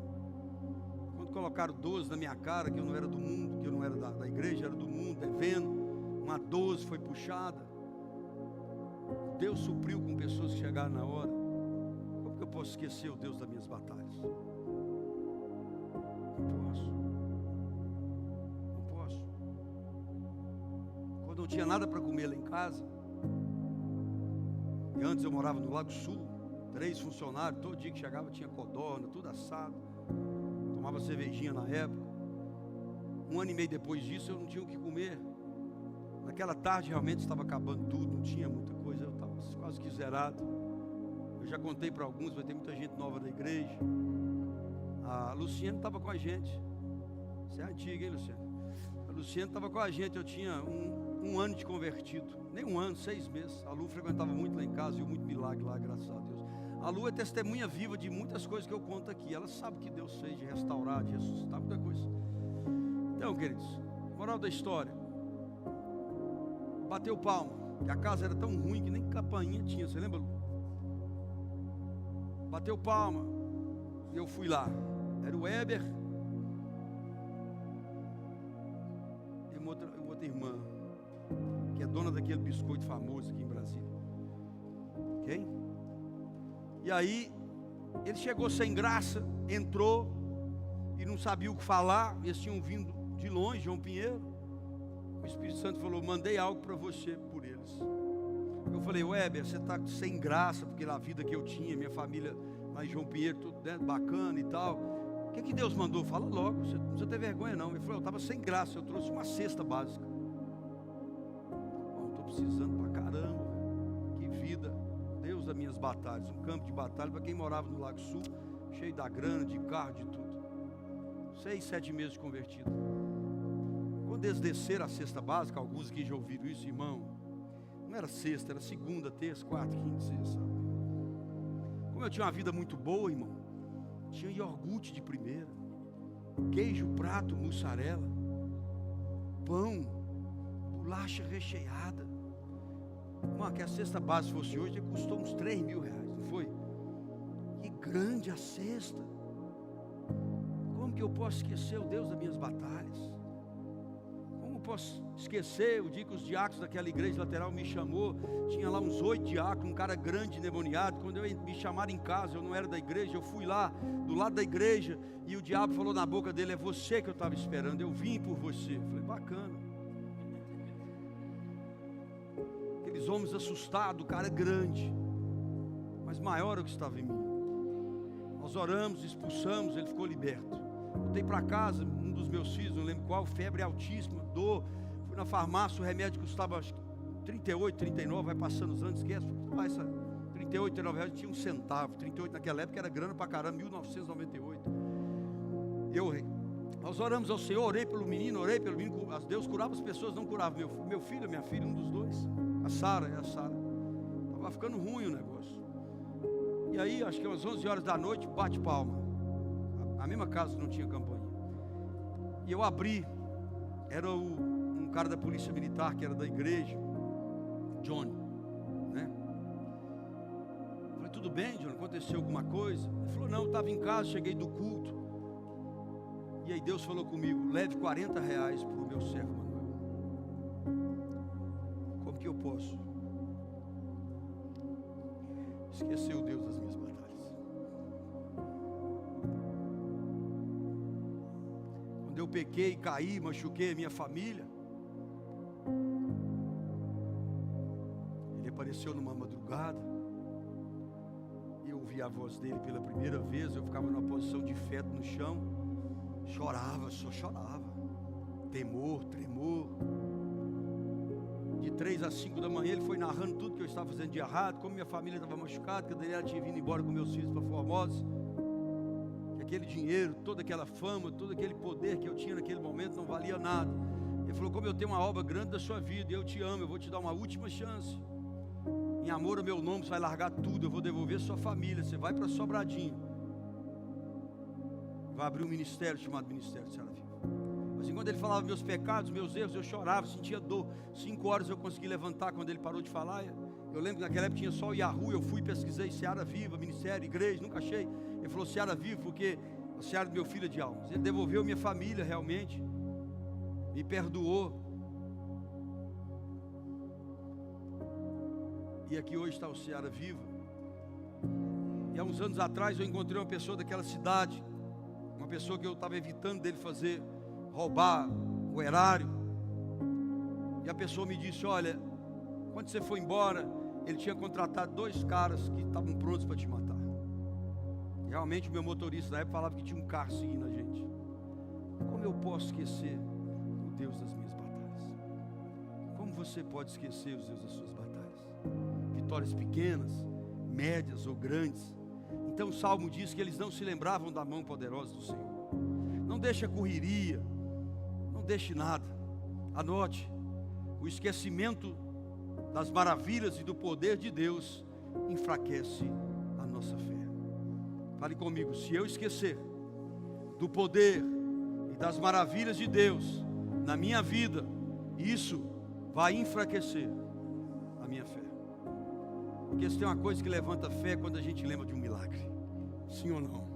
Quando colocaram 12 na minha cara, que eu não era do mundo, que eu não era da igreja, era do mundo, devendo, uma 12 foi puxada. Deus supriu com pessoas que chegaram na hora. Como que eu posso esquecer o Deus das minhas batalhas? Não posso. Quando não tinha nada para comer lá em casa, e antes eu morava no Lago Sul, 3 funcionários, todo dia que chegava tinha codorna, tudo assado, tomava cervejinha na época. 1 ano e meio depois disso eu não tinha o que comer. Naquela tarde realmente estava acabando tudo, não tinha muita coisa, eu estava quase que zerado. Eu já contei para alguns, vai ter muita gente nova da igreja. A Luciana estava com a gente. Você é antiga, hein, Luciana? A Luciana estava com a gente, eu tinha um ano de convertido. Nem 1 ano, 6 meses. A Lu frequentava muito lá em casa, viu muito milagre lá, graças a Deus. A Lu é testemunha viva de muitas coisas que eu conto aqui. Ela sabe que Deus fez de restaurar, de ressuscitar, muita coisa. Então, queridos, moral da história. Bateu palma. que a casa era tão ruim que nem campainha tinha, você lembra, Lu? Bateu palma, e eu fui lá. Era o Weber e uma outra irmã, que é dona daquele biscoito famoso aqui em Brasília. Ok? E aí, ele chegou sem graça, entrou e não sabia o que falar. Eles tinham vindo de longe, João Pinheiro. O Espírito Santo falou: mandei algo para você por eles. Eu falei: Weber, você está sem graça, porque na vida que eu tinha, minha família lá em João Pinheiro, tudo, né, bacana e tal. O que Deus mandou? Fala logo, você não precisa ter vergonha não. Ele falou: eu estava sem graça, eu trouxe uma cesta básica. Estou precisando pra caramba, que vida. Deus das minhas batalhas, um campo de batalha para quem morava no Lago Sul, cheio da grana, de carro, de tudo. 6, 7 meses de convertido. Quando eles desceram a cesta básica, alguns aqui já ouviram isso, irmão. Não era sexta, era segunda, terça, quarta, quinta, sexta. Como eu tinha uma vida muito boa, irmão, tinha iogurte de primeira, queijo, prato, mussarela, pão, bolacha recheada. Mano, que a cesta básica fosse hoje, custou uns 3 mil reais, não foi? Que grande a cesta. Como que eu posso esquecer o Deus das minhas batalhas? Como posso esquecer o dia que os diáconos daquela igreja lateral me chamou? Tinha lá uns 8 diáconos, um cara grande, endemoniado. Quando me chamaram em casa, eu não era da igreja, eu fui lá, do lado da igreja, e o diabo falou na boca dele: é você que eu estava esperando, eu vim por você. Eu falei: bacana. Aqueles homens assustados, o cara grande, mas maior é o que estava em mim. Nós oramos, expulsamos, ele ficou liberto. Voltei para casa, um dos meus filhos, não lembro qual, febre altíssima, dor. Fui na farmácia, o remédio custava acho que 38, 39, vai passando os anos, esquece. Essa 38, 39 reais tinha um centavo. 38 naquela época era grana pra caramba, 1998. Nós oramos ao Senhor, orei pelo menino, Deus curava as pessoas, não curava meu filho, minha filha, um dos dois. A Sara. Estava ficando ruim o negócio. E aí, acho que às 11 horas da noite, bate palma. A mesma casa não tinha campainha. E eu abri. Era um cara da polícia militar, que era da igreja, John, né? Eu falei: tudo bem, John? Aconteceu alguma coisa? Ele falou: não, estava em casa, cheguei do culto. E aí Deus falou comigo: leve 40 reais para o meu servo Manuel. Como que eu posso esquecer o Deus das minhas batalhas? Quando eu pequei, caí, machuquei a minha família, ele apareceu numa madrugada, eu ouvi a voz dele pela primeira vez. Eu ficava numa posição de feto no chão, chorava, só chorava, temor, tremor. De 3 às 5 da manhã ele foi narrando tudo que eu estava fazendo de errado, como minha família estava machucada, que a Daniela tinha vindo embora com meus filhos para Formosa, que aquele dinheiro, toda aquela fama, todo aquele poder que eu tinha naquele momento não valia nada. Ele falou: como eu tenho uma obra grande da sua vida, eu te amo, eu vou te dar uma última chance. Em amor ao meu nome, você vai largar tudo, eu vou devolver sua família, você vai para Sobradinho, vai abrir um ministério chamado Ministério de Seara Viva. Assim, quando ele falava meus pecados, meus erros, eu chorava, sentia dor. 5 horas eu consegui levantar. Quando ele parou de falar, eu lembro que naquela época tinha só o Yahoo. Eu fui, pesquisei Seara Viva, ministério, igreja, nunca achei. Ele falou: Seara Viva, porque a Seara do meu filho é de almas. Ele devolveu minha família realmente, me perdoou. E aqui hoje está o Seara Viva. E há uns anos atrás eu encontrei uma pessoa daquela cidade, uma pessoa que eu estava evitando dele roubar o erário. E a pessoa me disse: olha, quando você foi embora, ele tinha contratado 2 caras que estavam prontos para te matar. Realmente o meu motorista na época falava que tinha um carro seguindo a gente. Como eu posso esquecer o Deus das minhas batalhas? Como você pode esquecer os Deus das suas batalhas? Vitórias pequenas, médias ou grandes. Então o Salmo diz que eles não se lembravam da mão poderosa do Senhor. Não deixe a correria, não deixe nada. Anote: o esquecimento das maravilhas e do poder de Deus enfraquece a nossa fé. Fale comigo: se eu esquecer do poder e das maravilhas de Deus na minha vida, isso vai enfraquecer minha fé. Porque se tem uma coisa que levanta fé é quando a gente lembra de um milagre. Sim ou não?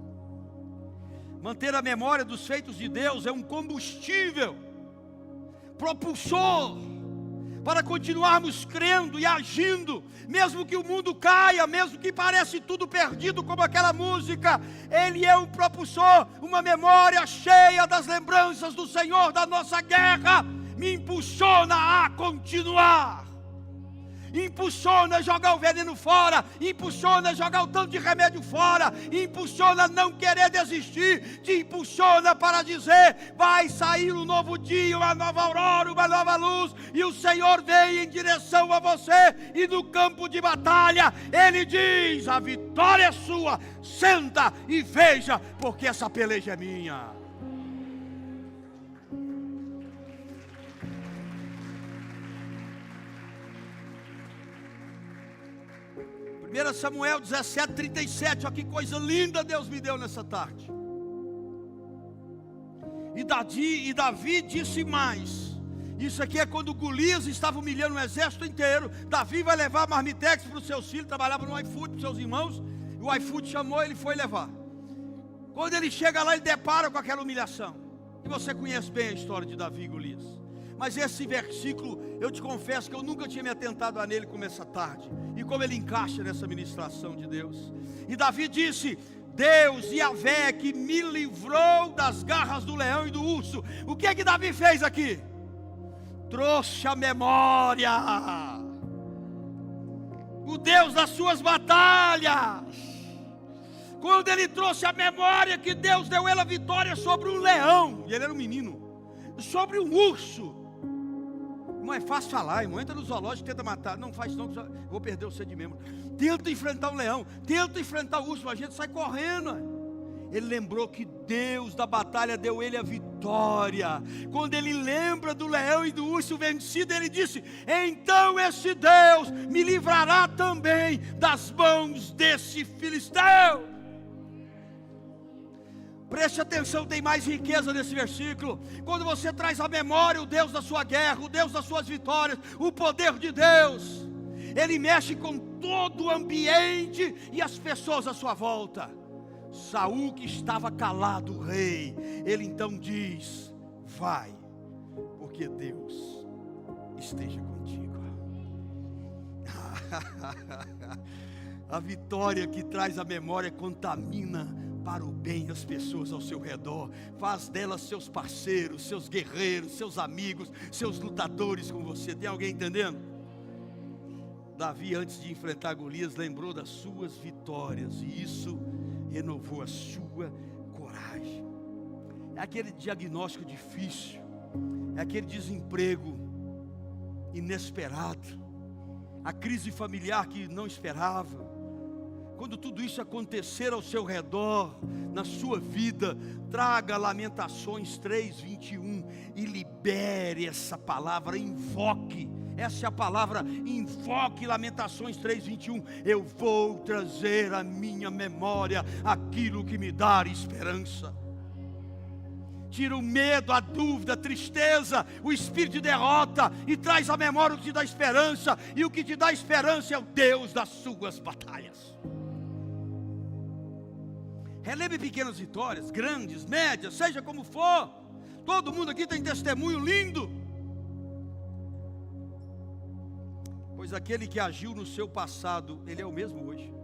Manter a memória dos feitos de Deus é um combustível, propulsor, para continuarmos crendo e agindo, mesmo que o mundo caia, mesmo que pareça tudo perdido, como aquela música. Ele é um propulsor, uma memória cheia das lembranças do Senhor da nossa guerra, me impulsiona a continuar. Impulsiona a jogar o veneno fora, impulsiona a jogar o tanto de remédio fora, impulsiona a não querer desistir, te impulsiona para dizer: vai sair um novo dia, uma nova aurora, uma nova luz, e o Senhor vem em direção a você, e no campo de batalha, Ele diz: a vitória é sua, senta e veja, porque essa peleja é minha. 1 Samuel 17:37, olha que coisa linda Deus me deu nessa tarde. E Davi disse mais. Isso aqui é quando Golias estava humilhando o exército inteiro. Davi vai levar marmitex para os seus filhos, trabalhava no iFood para os seus irmãos, e o iFood chamou, ele foi levar. Quando ele chega lá, ele depara com aquela humilhação. E você conhece bem a história de Davi e Golias. Mas esse versículo, eu te confesso que eu nunca tinha me atentado a nele como essa tarde. E como ele encaixa nessa ministração de Deus. E Davi disse: Deus, Yahvé, que me livrou das garras do leão e do urso. O que é que Davi fez aqui? Trouxe a memória. O Deus das suas batalhas. Quando ele trouxe a memória que Deus deu ele a vitória sobre um leão. E ele era um menino. Sobre um urso. Não é fácil falar, irmão. Entra no zoológico e tenta matar. Não faz não, vou perder o de membro. Tenta enfrentar um leão, tenta enfrentar o urso, a gente sai correndo. Ele lembrou que Deus da batalha deu ele a vitória. Quando ele lembra do leão e do urso vencido, ele disse: então esse Deus me livrará também das mãos desse filisteu. Preste atenção, tem mais riqueza nesse versículo. Quando você traz à memória o Deus da sua guerra, o Deus das suas vitórias, o poder de Deus, Ele mexe com todo o ambiente e as pessoas à sua volta. Saul, que estava calado, o rei, ele então diz: vai, porque Deus esteja contigo. A vitória que traz a memória contamina para o bem as pessoas ao seu redor, faz delas seus parceiros, seus guerreiros, seus amigos, seus lutadores com você. Tem alguém entendendo? Davi, antes de enfrentar Golias, lembrou das suas vitórias, e isso renovou a sua coragem. É aquele diagnóstico difícil, é aquele desemprego inesperado, a crise familiar que não esperava. Quando tudo isso acontecer ao seu redor, na sua vida, traga Lamentações 3:21 e libere essa palavra, invoque. Essa é a palavra, invoque Lamentações 3:21. Eu vou trazer à minha memória aquilo que me dá esperança. Tira o medo, a dúvida, a tristeza, o espírito de derrota, e traz à memória o que te dá esperança. E o que te dá esperança é o Deus das suas batalhas. Relembre pequenas vitórias, grandes, médias, seja como for. Todo mundo aqui tem testemunho lindo. Pois aquele que agiu no seu passado, Ele é o mesmo hoje.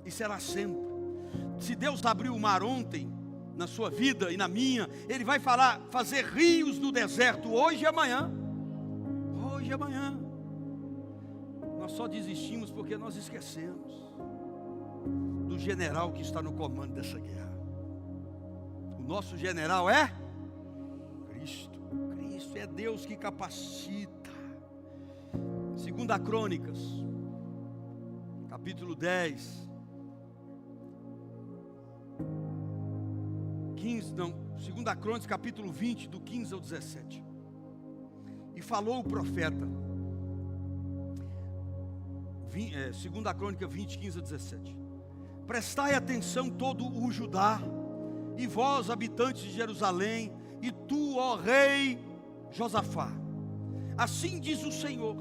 E será sempre. Se Deus abriu o mar ontem, na sua vida e na minha, Ele vai fazer rios no deserto hoje e amanhã. Hoje e amanhã. Nós só desistimos porque nós esquecemos do general que está no comando dessa guerra. O nosso general é Cristo. Cristo é Deus que capacita. 2 Crônicas, capítulo 10, 2 Crônicas, capítulo 20, do 15 ao 17. E falou o profeta, 2 Crônica 20, 15 a 17. Prestai atenção todo o Judá, e vós, habitantes de Jerusalém, e tu, ó rei Josafá. Assim diz o Senhor: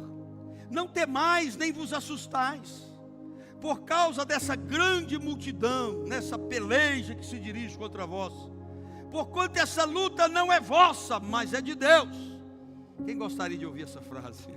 Não temais nem vos assustais, por causa dessa grande multidão, nessa peleja que se dirige contra vós. Porquanto essa luta não é vossa, mas é de Deus. Quem gostaria de ouvir essa frase?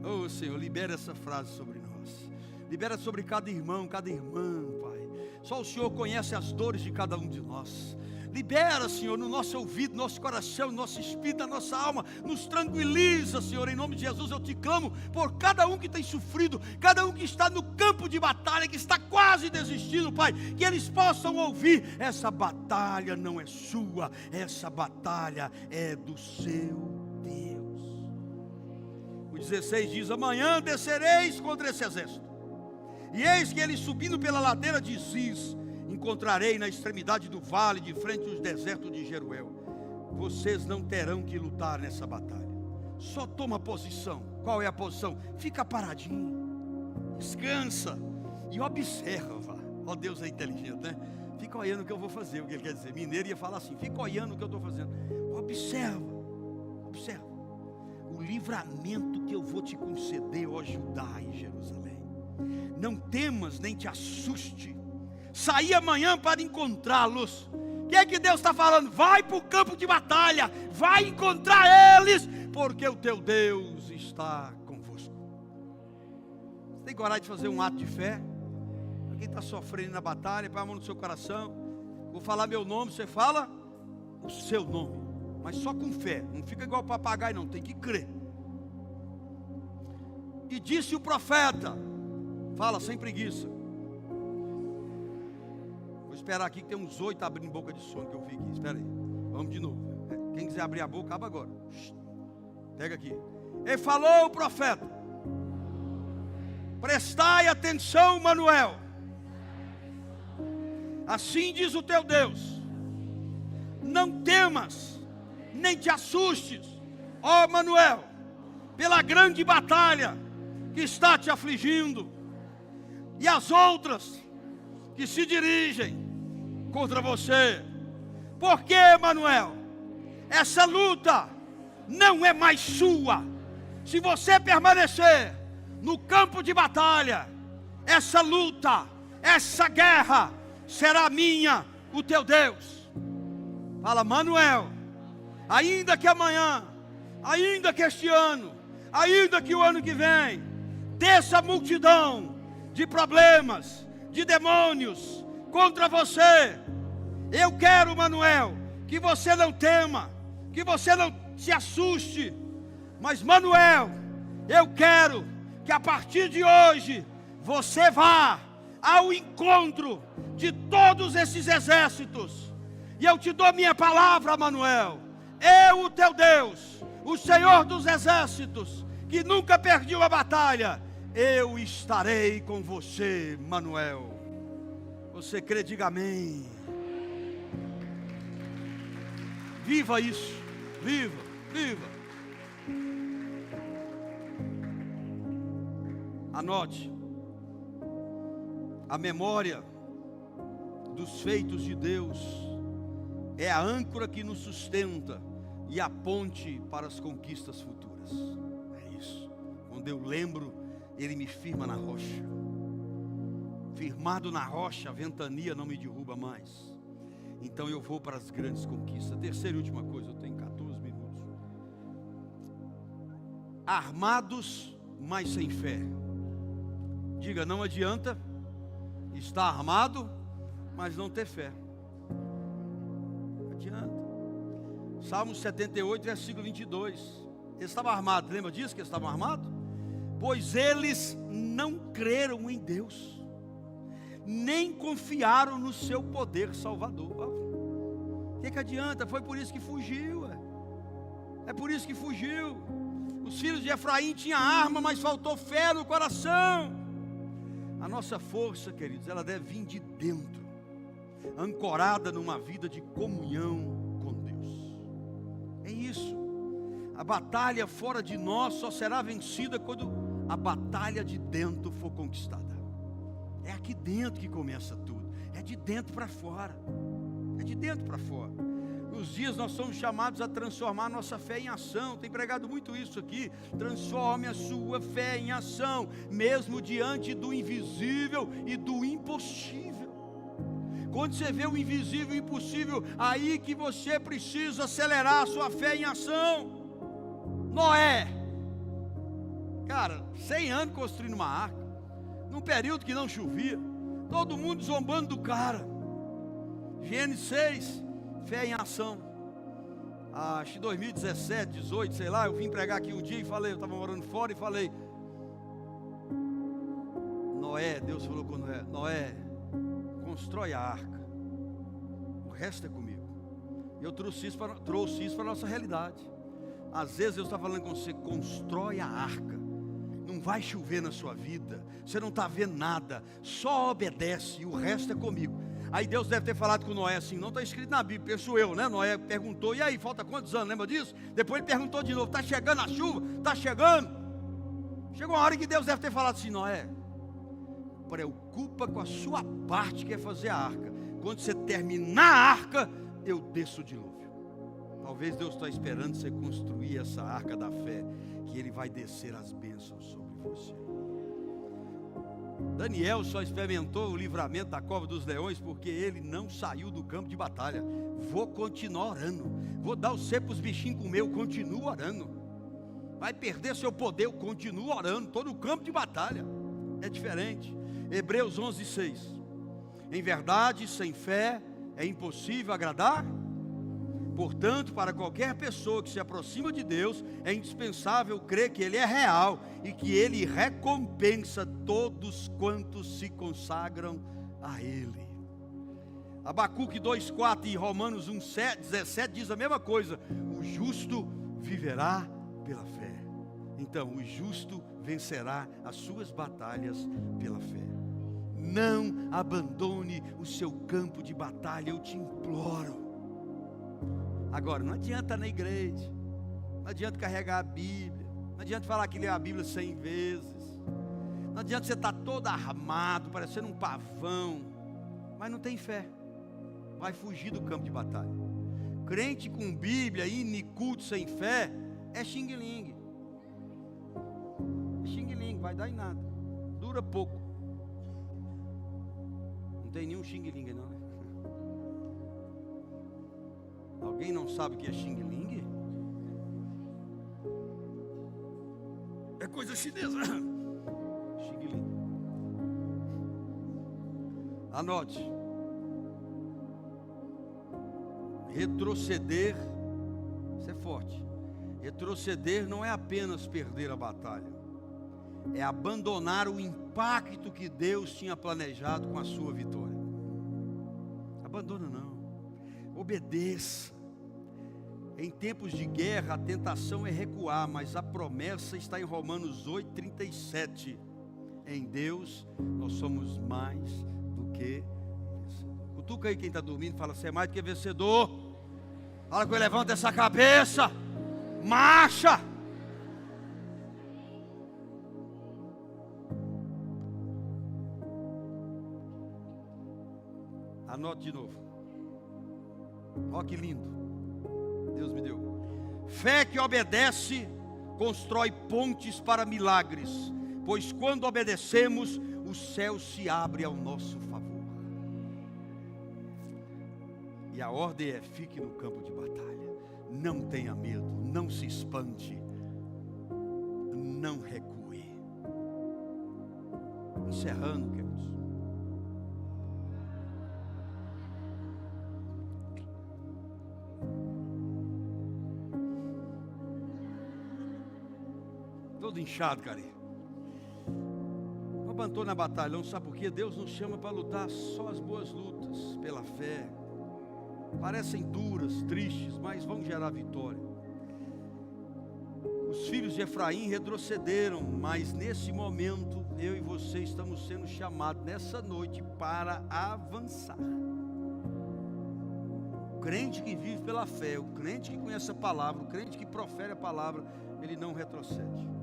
Oh Senhor, libera essa frase sobre nós. Libera sobre cada irmão, cada irmã, Pai. Só o Senhor conhece as dores de cada um de nós. Libera, Senhor, no nosso ouvido, nosso coração, nosso espírito, a nossa alma. Nos tranquiliza, Senhor, em nome de Jesus. Eu te clamo por cada um que tem sofrido, cada um que está no campo de batalha, que está quase desistindo, Pai. Que eles possam ouvir: essa batalha não é sua, essa batalha é do seu Deus. O 16 diz: amanhã descereis contra esse exército. E eis que ele, subindo pela ladeira de Ziz, encontrarei na extremidade do vale, de frente aos desertos de Jeruel. Vocês não terão que lutar nessa batalha. Só toma posição. Qual é a posição? Fica paradinho, descansa e observa. Ó, Deus é inteligente, né? Fica olhando o que eu vou fazer. O que ele quer dizer? Mineiro ia falar assim: fica olhando o que eu estou fazendo. Observa, observa o livramento que eu vou te conceder, ó Judá e Jerusalém. Não temas nem te assuste. Saí amanhã para encontrá-los. O que é que Deus está falando? Vai para o campo de batalha, vai encontrar eles, porque o teu Deus está convosco. Você tem coragem de fazer um ato de fé? Quem está sofrendo na batalha, põe a mão no seu coração. Vou falar meu nome, você fala o seu nome, mas só com fé. Não fica igual papagaio não, tem que crer. E disse o profeta, fala sem preguiça. Vou esperar aqui que tem uns 8 abrindo boca de sono que eu vi aqui. Espera aí, vamos de novo. Quem quiser abrir a boca, acaba agora. Pega aqui. Ele falou o profeta: prestai atenção, Manuel. Assim diz o teu Deus: não temas, nem te assustes, ó Manuel, pela grande batalha que está te afligindo, e as outras que se dirigem contra você. Porque, Manuel, essa luta não é mais sua. Se você permanecer no campo de batalha, essa luta, essa guerra será minha, o teu Deus. Fala: Manuel, ainda que amanhã, ainda que este ano, ainda que o ano que vem, dessa multidão de problemas, de demônios contra você, eu quero, Manuel, que você não tema, que você não se assuste, mas, Manuel, eu quero que a partir de hoje você vá ao encontro de todos esses exércitos. E eu te dou minha palavra, Manuel. Eu, o teu Deus, o Senhor dos exércitos, que nunca perdi uma batalha, eu estarei com você, Manuel. Você crê? Diga amém. Viva isso, viva, viva. Anote: a memória dos feitos de Deus é a âncora que nos sustenta e a ponte para as conquistas futuras. É isso. Quando eu lembro, Ele me firma na rocha. Firmado na rocha, a ventania não me derruba mais. Então eu vou para as grandes conquistas. Terceira e última coisa, eu tenho 14 minutos. Armados, mas sem fé. Diga: não adianta estar armado, mas não ter fé. Não adianta. Salmo 78, versículo 22. Eles estavam armados, lembra disso que eles estavam armados? Pois eles não creram em Deus, nem confiaram no seu poder salvador. O que adianta? Foi por isso que fugiu. É por isso que fugiu. Os filhos de Efraim tinham arma, mas faltou fé no coração. A nossa força, queridos, ela deve vir de dentro, ancorada numa vida de comunhão com Deus. É isso. A batalha fora de nós só será vencida quando a batalha de dentro for conquistada. É aqui dentro que começa tudo. É de dentro para fora. É de dentro para fora. Nos dias nós somos chamados a transformar nossa fé em ação. Tem pregado muito isso aqui. Transforme a sua fé em ação, mesmo diante do invisível e do impossível. Quando você vê o invisível e o impossível, aí que você precisa acelerar a sua fé em ação. Noé, cara, 100 anos construindo uma arca, num período que não chovia, todo mundo zombando do cara. Gênesis 6, fé em ação. Acho que 2017, 18, sei lá, eu vim pregar aqui um dia e falei, eu estava morando fora e falei, Noé, Deus falou com Noé, Noé, constrói a arca, o resto é comigo. Eu trouxe isso para a nossa realidade. Às vezes Deus está falando com você, constrói a arca. Não vai chover na sua vida, você não está vendo nada, só obedece e o resto é comigo. Aí Deus deve ter falado com Noé assim, não está escrito na Bíblia, penso eu, né? Noé perguntou, e aí, falta quantos anos, lembra disso? Depois ele perguntou de novo, está chegando a chuva? Está chegando? Chegou uma hora que Deus deve ter falado assim, Noé, preocupa com a sua parte que é fazer a arca. Quando você terminar a arca, eu desço o dilúvio. Talvez Deus está esperando você construir essa arca da fé, que Ele vai descer as bênçãos sobre você. Daniel só experimentou o livramento da cova dos leões porque ele não saiu do campo de batalha. Vou continuar orando, vou dar o cepo para os bichinhos comer, eu continuo orando. Vai perder seu poder, eu continuo orando. Estou no campo de batalha, é diferente. Hebreus 11:6. Em verdade, sem fé é impossível agradar. Portanto, para qualquer pessoa que se aproxima de Deus, é indispensável crer que Ele é real e que Ele recompensa todos quantos se consagram a Ele. Abacuque 2:4 e Romanos 1:17 diz a mesma coisa. O justo viverá pela fé. Então, o justo vencerá as suas batalhas pela fé. Não abandone o seu campo de batalha, eu te imploro. Agora, não adianta na igreja, não adianta carregar a Bíblia, não adianta falar que lê a Bíblia 100 vezes, não adianta você estar todo armado, parecendo um pavão, mas não tem fé, vai fugir do campo de batalha. Crente com Bíblia, culto sem fé, é xing-ling. É xing-ling, vai dar em nada, dura pouco. Não tem nenhum xing-ling não, né? Alguém não sabe o que é xing-ling? É coisa chinesa. Xing-ling. Anote. Retroceder, isso é forte. Retroceder não é apenas perder a batalha, é abandonar o impacto que Deus tinha planejado com a sua vitória. Abandona não, obedeça. Em tempos de guerra, a tentação é recuar, mas a promessa está em Romanos 8:37. Em Deus, nós somos mais do que vencedor. Cutuca aí quem está dormindo, fala, você é mais do que vencedor. Fala com ele, levanta essa cabeça, marcha. Anote de novo. Olha que lindo. Deus me deu. Fé que obedece constrói pontes para milagres, pois quando obedecemos, o céu se abre ao nosso favor. E a ordem é: fique no campo de batalha, não tenha medo, não se espante, não recue. Encerrando, queridos. Todo inchado, cara. Não abandona a batalha, não sabe por quê? Deus nos chama para lutar só as boas lutas, pela fé. Parecem duras, tristes, mas vão gerar vitória. Os filhos de Efraim retrocederam, mas nesse momento, eu e você estamos sendo chamados nessa noite para avançar. O crente que vive pela fé, o crente que conhece a palavra, o crente que profere a palavra, ele não retrocede.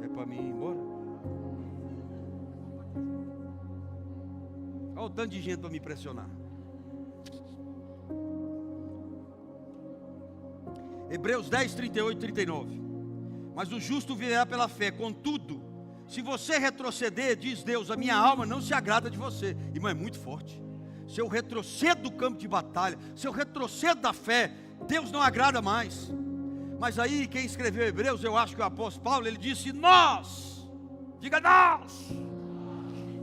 É para mim ir embora? Olha o tanto de gente para me impressionar. Hebreus 10, 38 e 39. Mas o justo viverá pela fé. Contudo, se você retroceder, diz Deus, a minha alma não se agrada de você. Irmão, é muito forte. Se eu retrocedo do campo de batalha, se eu retrocedo da fé, Deus não agrada mais. Mas aí quem escreveu Hebreus, eu acho que o apóstolo Paulo, ele disse nós. Diga nós.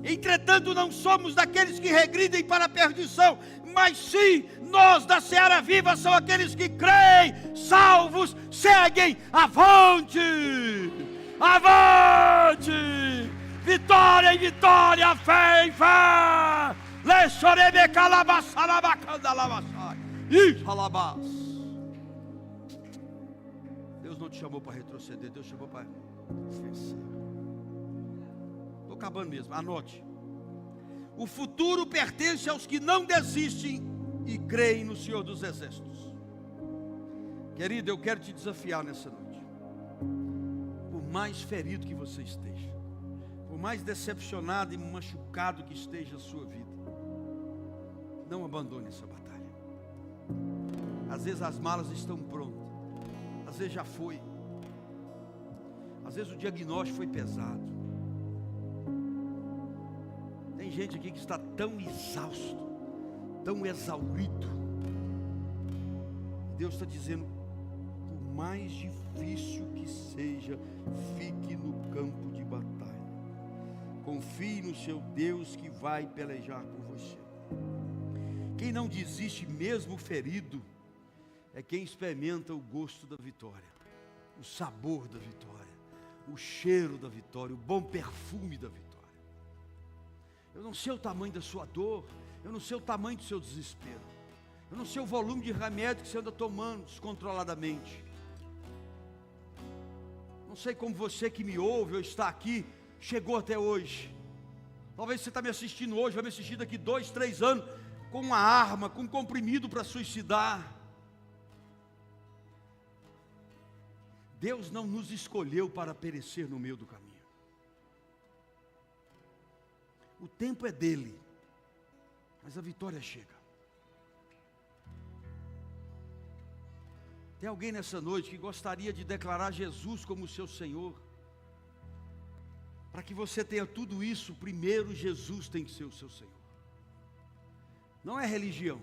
Entretanto não somos daqueles que regridem para a perdição, mas sim, nós da Seara Viva são aqueles que creem, salvos, seguem avante, avante, vitória em vitória, fé em fé, lechorebe calabassalabacandalabasai, isalabas. Deus não te chamou para retroceder, Deus chamou para vencer. Estou acabando mesmo, anote. O futuro pertence aos que não desistem e creem no Senhor dos Exércitos. Querido, eu quero te desafiar nessa noite. Por mais ferido que você esteja, por mais decepcionado e machucado que esteja a sua vida, não abandone essa batalha. Às vezes as malas estão prontas, às vezes já foi, às vezes o diagnóstico foi pesado. Tem gente aqui que está tão exausto, tão exaurido. Deus está dizendo, por mais difícil que seja, fique no campo de batalha. Confie no seu Deus que vai pelejar por você. Quem não desiste mesmo ferido, é quem experimenta o gosto da vitória, o sabor da vitória, o cheiro da vitória, o bom perfume da vitória. Eu não sei o tamanho da sua dor, eu não sei o tamanho do seu desespero, eu não sei o volume de remédio que você anda tomando descontroladamente. Não sei como você que me ouve ou está aqui, chegou até hoje. Talvez você está me assistindo hoje, vai me assistir daqui 2, 3 anos, com uma arma, com um comprimido para suicidar. Deus não nos escolheu para perecer no meio do caminho. O tempo é dele, mas a vitória chega. Tem alguém nessa noite que gostaria de declarar Jesus como seu Senhor? Para que você tenha tudo isso, primeiro Jesus tem que ser o seu Senhor. Não é religião,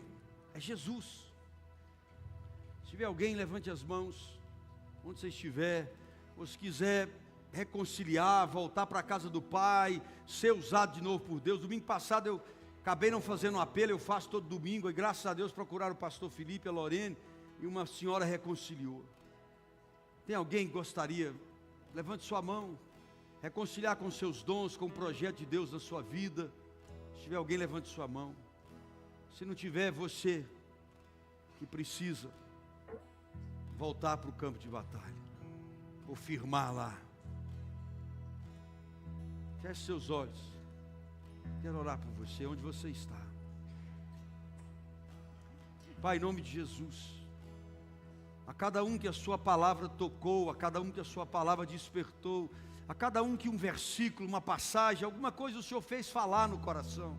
é Jesus. Se tiver alguém, levante as mãos, onde você estiver, ou se quiser reconciliar, voltar para a casa do Pai, ser usado de novo por Deus. Domingo passado eu acabei não fazendo um apelo, eu faço todo domingo, e graças a Deus procuraram o pastor Felipe, a Lorene, e uma senhora reconciliou. Tem alguém que gostaria? Levante sua mão, reconciliar com os seus dons, com o projeto de Deus na sua vida. Se tiver alguém, levante sua mão. Se não tiver, você que precisa voltar para o campo de batalha, ou firmar lá. Feche seus olhos. Quero orar por você, onde você está. Pai, em nome de Jesus, a cada um que a sua palavra tocou, a cada um que a sua palavra despertou, a cada um que um versículo, uma passagem, alguma coisa o Senhor fez falar no coração,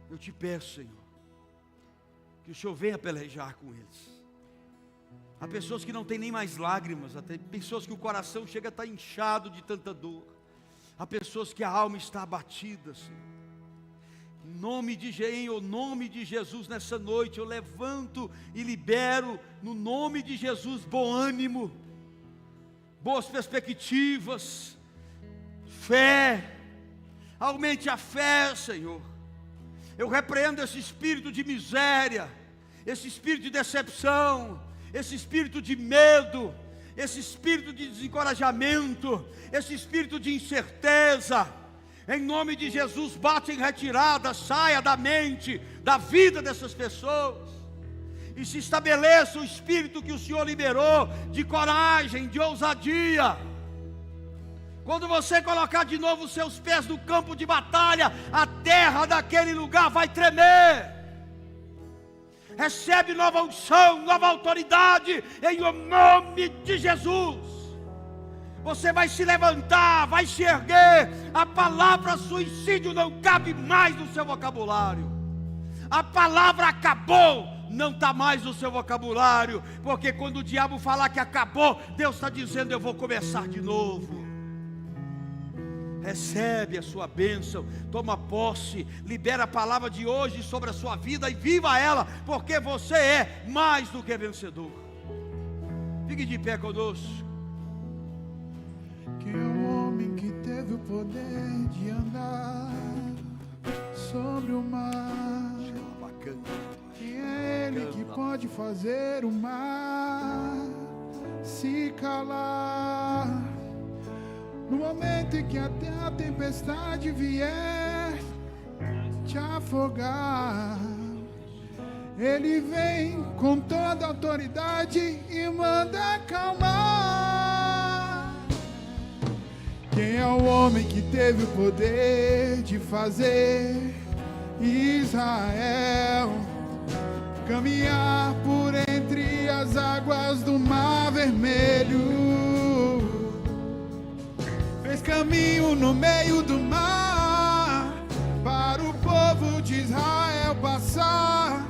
eu te peço, Senhor, que o Senhor venha pelejar com eles. Há pessoas que não têm nem mais lágrimas, até pessoas que o coração chega a estar inchado de tanta dor. Há pessoas que a alma está abatida, Senhor. Em nome de Jesus, nessa noite eu levanto e libero, no nome de Jesus, bom ânimo, boas perspectivas, fé. Aumente a fé, Senhor. Eu repreendo esse espírito de miséria, esse espírito de decepção, esse espírito de medo, esse espírito de desencorajamento, esse espírito de incerteza. Em nome de Jesus, bate em retirada, saia da mente, da vida dessas pessoas, e se estabeleça o espírito que o Senhor liberou, de coragem, de ousadia. Quando você colocar de novo os seus pés no campo de batalha, a terra daquele lugar vai tremer. Recebe nova unção, nova autoridade, em o nome de Jesus. Você vai se levantar, vai se erguer. A palavra suicídio não cabe mais no seu vocabulário. A palavra acabou não está mais no seu vocabulário, porque quando o diabo falar que acabou, Deus está dizendo: eu vou começar de novo. Recebe a sua bênção, toma posse, libera a palavra de hoje sobre a sua vida e viva ela, porque você é mais do que vencedor. Fique de pé conosco. Quem é o homem que teve o poder de andar sobre o mar? Quem é ele que pode fazer o mar se calar? No momento em que até a tempestade vier te afogar, ele vem com toda a autoridade e manda acalmar. Quem é o homem que teve o poder de fazer Israel caminhar por entre as águas do Mar Vermelho? Fez caminho no meio do mar para o povo de Israel passar.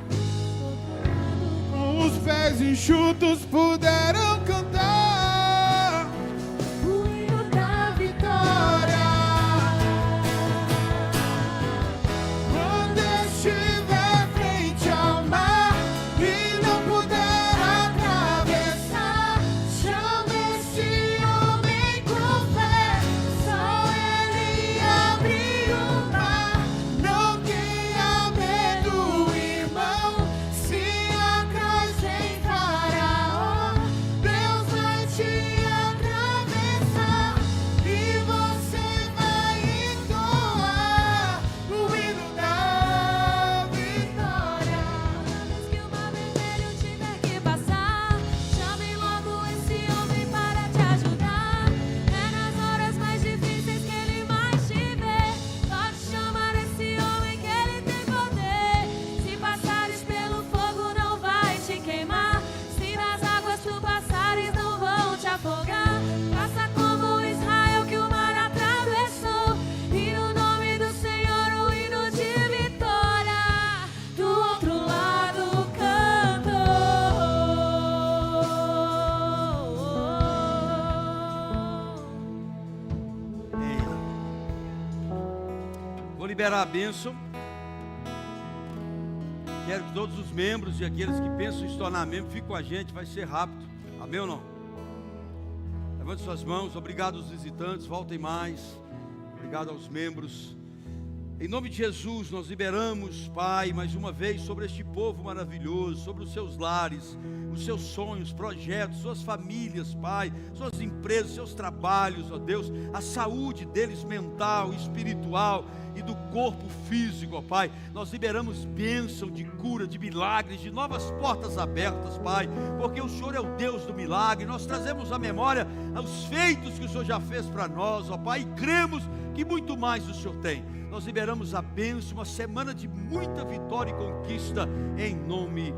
Com os pés enxutos puderam cantar o hino da vitória. Quando estiver frente ao mar e não puder atravessar, chama esse homem com fé, só ele abre o mar. Não tenha medo, irmão, se acaso em Faraó, Deus vai te atravessar e você vai entoar o hino da vitória. Toda vez que o mar vermelho tiver que passar, chame logo esse homem para te ajudar. É nas horas mais difíceis que ele mais te vê. Pode chamar esse homem que ele tem poder. Se passares pelo fogo não vai te queimar. Se nas águas tu passares não vão te afogar. Faça como Israel que o mar atravessou, e no nome do Senhor o hino de vitória do outro lado cantou. Vou liberar a bênção. Quero que todos os membros e aqueles que pensam em se tornar membro fiquem com a gente, vai ser rápido. Amém ou não? Levante suas mãos. Obrigado aos visitantes, voltem mais. Obrigado aos membros. Em nome de Jesus, nós liberamos, Pai, mais uma vez sobre este povo maravilhoso, sobre os seus lares, os seus sonhos, projetos, suas famílias, Pai, suas empresas, seus trabalhos, ó Deus, a saúde deles mental, espiritual e do corpo físico, ó Pai. Nós liberamos bênção de cura, de milagres, de novas portas abertas, Pai, porque o Senhor é o Deus do milagre. Nós trazemos à memória os feitos que o Senhor já fez para nós, ó Pai, e cremos que muito mais o Senhor tem. Nós liberamos a bênção, uma semana de muita vitória e conquista, em nome